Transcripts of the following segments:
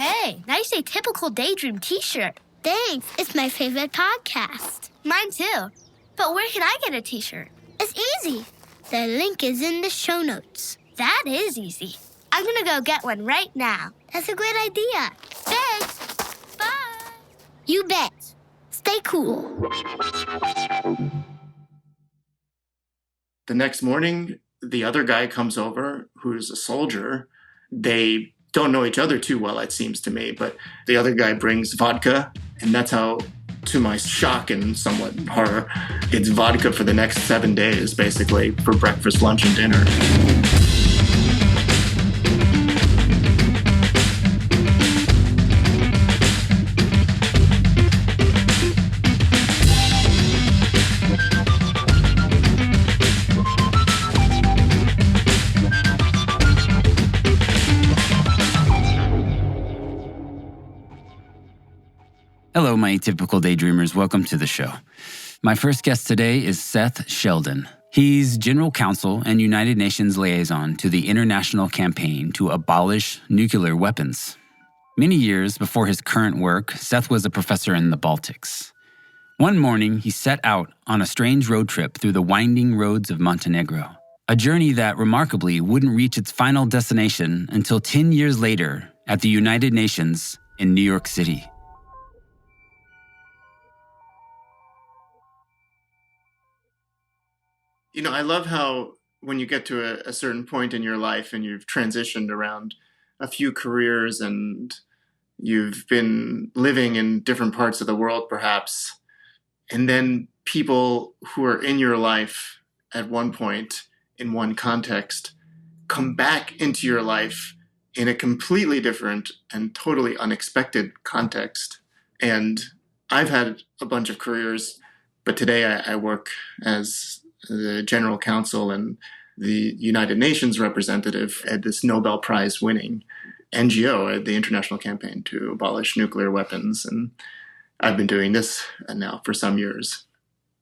Hey, nice Atypical Daydream t-shirt. Thanks. It's my favorite podcast. Mine too. But where can I get a t-shirt? It's easy. The link is in the show notes. That is easy. I'm gonna go get one right now. That's a great idea. Thanks. Bye. You bet. Stay cool. The next morning, the other guy comes over, who's a soldier. They don't know each other too well, it seems to me, but the other guy brings vodka, and that's how, to my shock and somewhat horror, it's vodka for the next 7 days, basically, for breakfast, lunch, and dinner. Hello, my Atypical Daydreamers. Welcome to the show. My first guest today is Seth Shelden. He's General Counsel and United Nations Liaison to the International Campaign to Abolish Nuclear Weapons. Many years before his current work, Seth was a professor in the Baltics. One morning, he set out on a strange road trip through the winding roads of Montenegro, a journey that remarkably wouldn't reach its final destination until 10 years later at the United Nations in New York City. You know, I love how when you get to a certain point in your life and you've transitioned around a few careers and you've been living in different parts of the world, perhaps, and then people who are in your life at one point in one context come back into your life in a completely different and totally unexpected context. And I've had a bunch of careers, but today I work as the General Counsel and the United Nations representative at this Nobel Prize winning NGO at the International Campaign to Abolish Nuclear Weapons. And I've been doing this now for some years.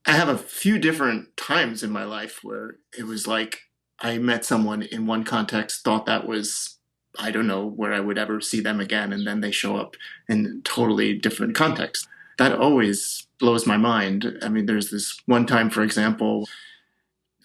I have a few different times in my life where it was like I met someone in one context, thought that was, I don't know where I would ever see them again, and then they show up in a totally different context. That always blows my mind. I mean, there's this one time, for example,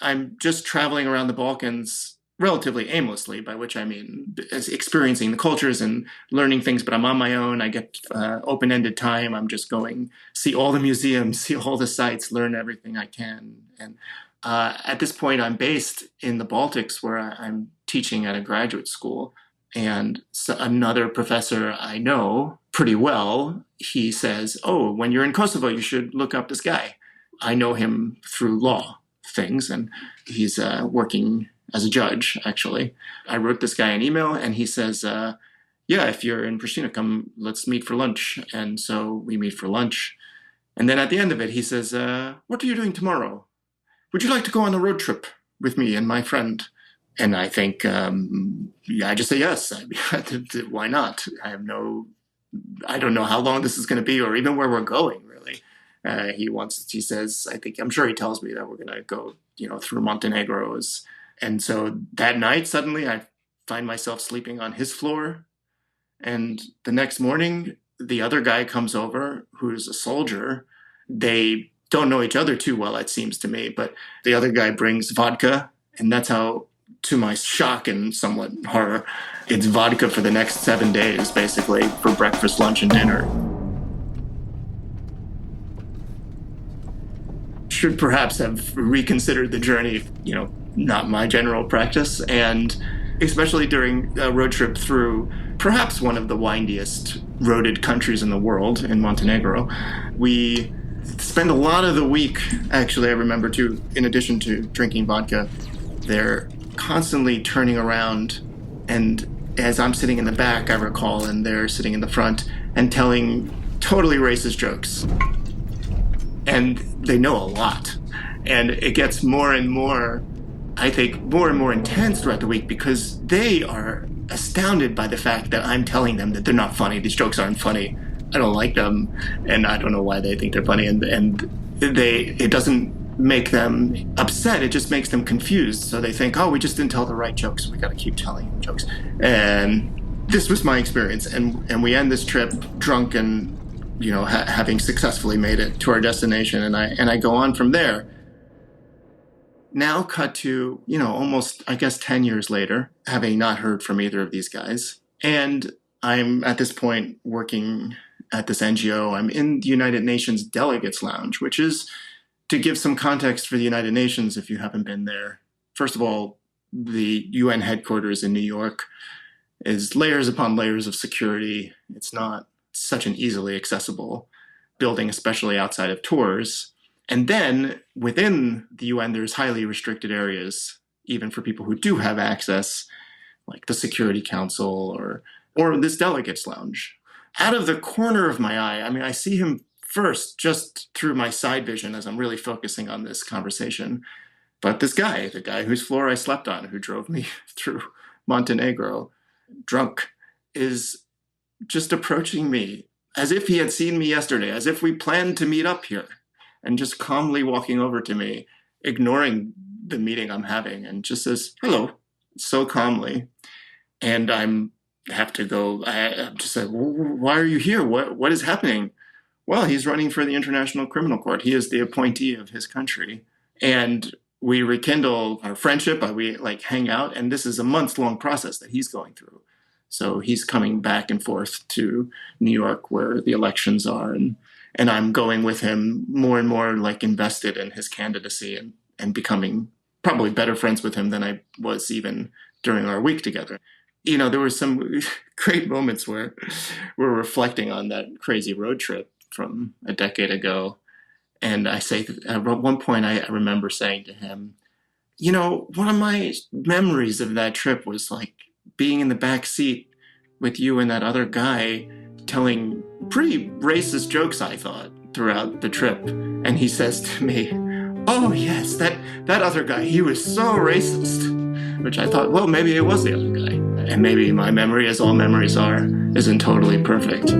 I'm just traveling around the Balkans relatively aimlessly, by which I mean experiencing the cultures and learning things, but I'm on my own. I get open-ended time. I'm just going, see all the museums, see all the sites, learn everything I can. And at this point, I'm based in the Baltics where I'm teaching at a graduate school. And so another professor I know pretty well, he says, oh, when you're in Kosovo, you should look up this guy. I know him through law things, and he's working as a judge, actually. I wrote this guy an email, and he says, yeah, if you're in Pristina, come, let's meet for lunch. And so we meet for lunch. And then at the end of it, he says, what are you doing tomorrow? Would you like to go on a road trip with me and my friend? And I think, yeah, I just say yes. Why not? I don't know how long this is going to be or even where we're going, really. He says, I'm sure he tells me that we're going to go, through Montenegro. And so that night, suddenly I find myself sleeping on his floor. And the next morning, the other guy comes over, who's a soldier. They don't know each other too well, it seems to me, but the other guy brings vodka, and that's how, to my shock and somewhat horror, it's vodka for the next 7 days, basically, for breakfast, lunch, and dinner. Should perhaps have reconsidered the journey, not my general practice, and especially during a road trip through perhaps one of the windiest roaded countries in the world, in Montenegro. We spend a lot of the week, actually, I remember too, in addition to drinking vodka, they're constantly turning around, and as I'm sitting in the back, I recall, and they're sitting in the front and telling totally racist jokes. And they know a lot. And it gets more and more, I think, more and more intense throughout the week because they are astounded by the fact that I'm telling them that they're not funny. These jokes aren't funny. I don't like them, and I don't know why they think they're funny. And it doesn't make them upset. It just makes them confused. So they think, oh, we just didn't tell the right jokes. We got to keep telling jokes. And this was my experience. And we end this trip drunk and, having successfully made it to our destination. And I go on from there. Now cut to, almost, I guess, 10 years later, having not heard from either of these guys. And I'm at this point working at this NGO. I'm in the United Nations Delegates Lounge, which is, to give some context for the United Nations, if you haven't been there. First of all, the UN headquarters in New York is layers upon layers of security. It's not such an easily accessible building, especially outside of tours. And then within the UN, there's highly restricted areas, even for people who do have access, like the Security Council or this Delegates Lounge. Out of the corner of my eye, I see him first just through my side vision as I'm really focusing on this conversation. But this guy, the guy whose floor I slept on, who drove me through Montenegro, drunk, is just approaching me as if he had seen me yesterday, as if we planned to meet up here, and just calmly walking over to me, ignoring the meeting I'm having, and just says, hello, so calmly. And I just said, why are you here? What is happening? Well, he's running for the International Criminal Court. He is the appointee of his country. And we rekindle our friendship. We hang out. And this is a month-long process that he's going through. So he's coming back and forth to New York where the elections are. And I'm going with him more and more invested in his candidacy and becoming probably better friends with him than I was even during our week together. There were some great moments where we're reflecting on that crazy road trip from a decade ago. And I say, at one point, I remember saying to him, one of my memories of that trip was being in the back seat with you and that other guy telling pretty racist jokes, I thought, throughout the trip. And he says to me, oh, yes, that other guy, he was so racist. Which I thought, well, maybe it was the other guy. And maybe my memory, as all memories are, isn't totally perfect.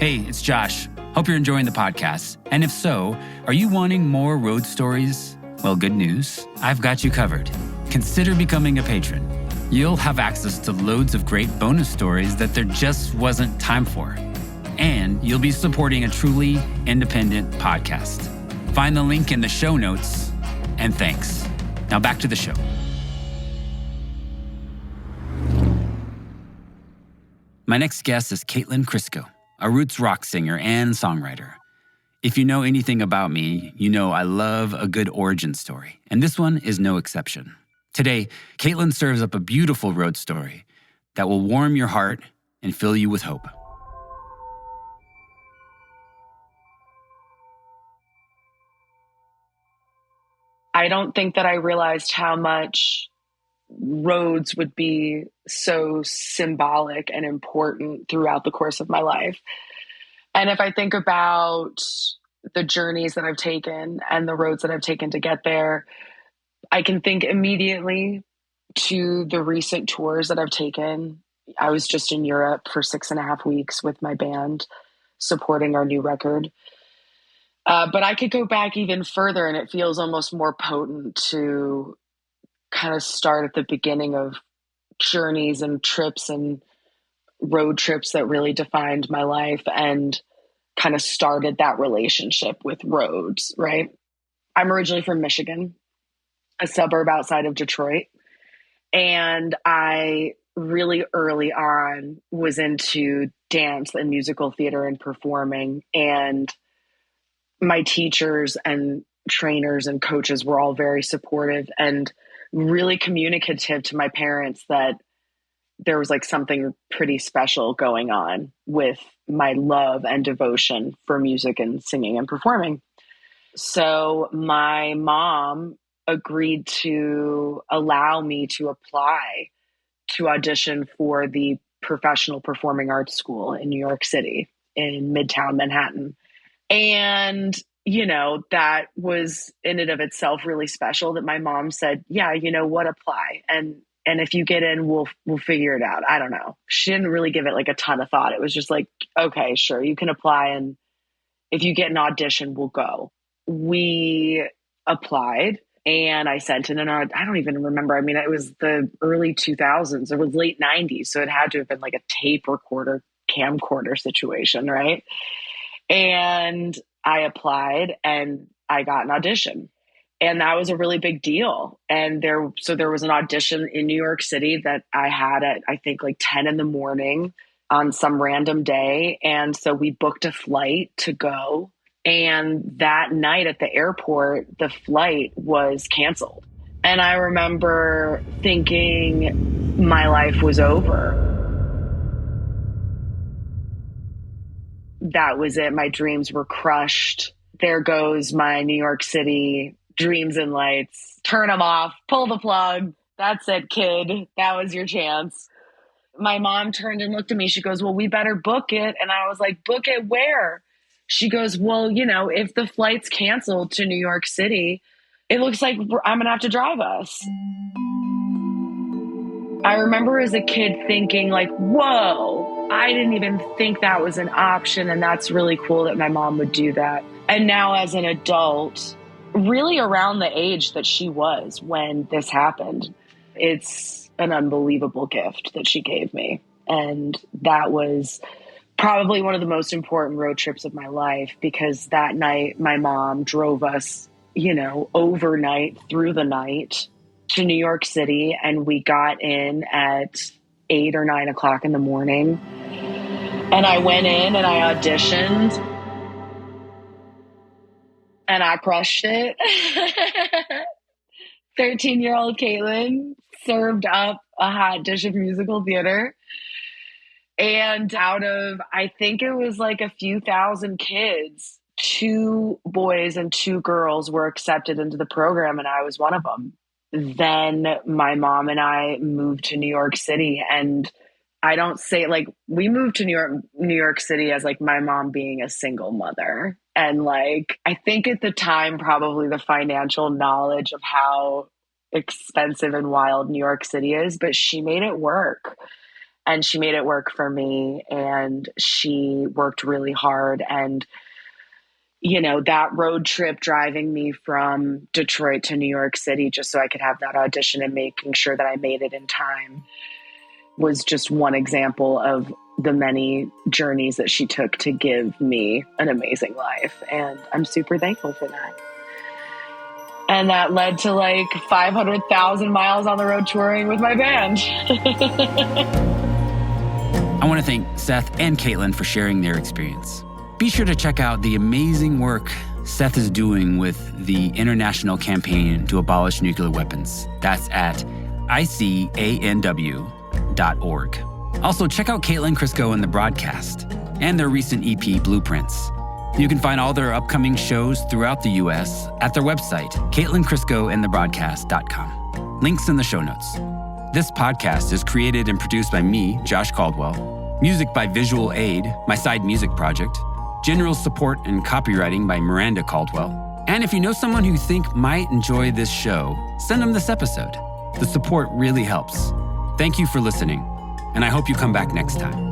Hey, it's Josh. Hope you're enjoying the podcast. And if so, are you wanting more road stories? Well, good news. I've got you covered. Consider becoming a patron. You'll have access to loads of great bonus stories that there just wasn't time for. And you'll be supporting a truly independent podcast. Find the link in the show notes. And thanks. Now back to the show. My next guest is Krisko, a roots rock singer and songwriter. If you know anything about me, you know I love a good origin story, and this one is no exception. Today, Caitlin serves up a beautiful road story that will warm your heart and fill you with hope. I don't think that I realized how much roads would be so symbolic and important throughout the course of my life. And if I think about the journeys that I've taken and the roads that I've taken to get there, I can think immediately to the recent tours that I've taken. I was just in Europe for 6.5 weeks with my band supporting our new record. But I could go back even further, and it feels almost more potent to kind of start at the beginning of journeys and trips and road trips that really defined my life and kind of started that relationship with roads, right? I'm originally from Michigan, a suburb outside of Detroit. And I really early on was into dance and musical theater and performing. And my teachers and trainers and coaches were all very supportive and really communicative to my parents that there was something pretty special going on with my love and devotion for music and singing and performing. So my mom agreed to allow me to apply to audition for the professional performing arts school in New York City, in Midtown Manhattan. And, that was in and of itself really special that my mom said, yeah, you know what, apply. And if you get in, we'll figure it out. I don't know. She didn't really give it like a ton of thought. It was just like, okay, sure, you can apply. And if you get an audition, we'll go. We applied and I sent in I don't even remember. I mean, it was the early 2000s. It was late 90s. So it had to have been like a tape recorder, camcorder situation, right? And I applied and I got an audition. And that was a really big deal. And there was an audition in New York City that I had at, I think, like 10 in the morning on some random day. And so we booked a flight to go. And that night at the airport, the flight was canceled. And I remember thinking my life was over. That was it. My dreams were crushed. There goes my New York City dreams and lights. Turn them off, pull the plug. That's it, kid. That was your chance. My mom turned and looked at me. She goes, well, we better book it. And I was like, book it where? She goes, well, if the flight's canceled to New York City, it looks like I'm going to have to drive us. I remember as a kid thinking like, whoa, I didn't even think that was an option. And that's really cool that my mom would do that. And now as an adult, really around the age that she was when this happened, it's an unbelievable gift that she gave me. And that was probably one of the most important road trips of my life, because that night my mom drove us, overnight through the night to New York City. And we got in at 8 or 9 o'clock in the morning. And I went in and I auditioned and I crushed it. 13-year-old Caitlin served up a hot dish of musical theater. And out of, I think it was like a few thousand kids, 2 boys and 2 girls were accepted into the program, and I was one of them. Then my mom and I moved to New York City, and I don't say like we moved to New York City as like my mom being a single mother. And like, I think at the time, probably the financial knowledge of how expensive and wild New York City is, but she made it work. And she made it work for me, and she worked really hard. And, that road trip driving me from Detroit to New York City just so I could have that audition and making sure that I made it in time was just one example of the many journeys that she took to give me an amazing life. And I'm super thankful for that. And that led to like 500,000 miles on the road touring with my band. I want to thank Seth and Caitlin for sharing their experience. Be sure to check out the amazing work Seth is doing with the international campaign to abolish nuclear weapons. That's at ICANW.org. Also, check out Caitlin, Krisko, and The Broadcast, and their recent EP, Blueprints. You can find all their upcoming shows throughout the U.S. at their website, CaitlinKriskoandTheBroadcast.com. Links in the show notes. This podcast is created and produced by me, Josh Caldwell. Music by Visual Aid, my side music project. General support and copywriting by Miranda Caldwell. And if you know someone who you think might enjoy this show, send them this episode. The support really helps. Thank you for listening, and I hope you come back next time.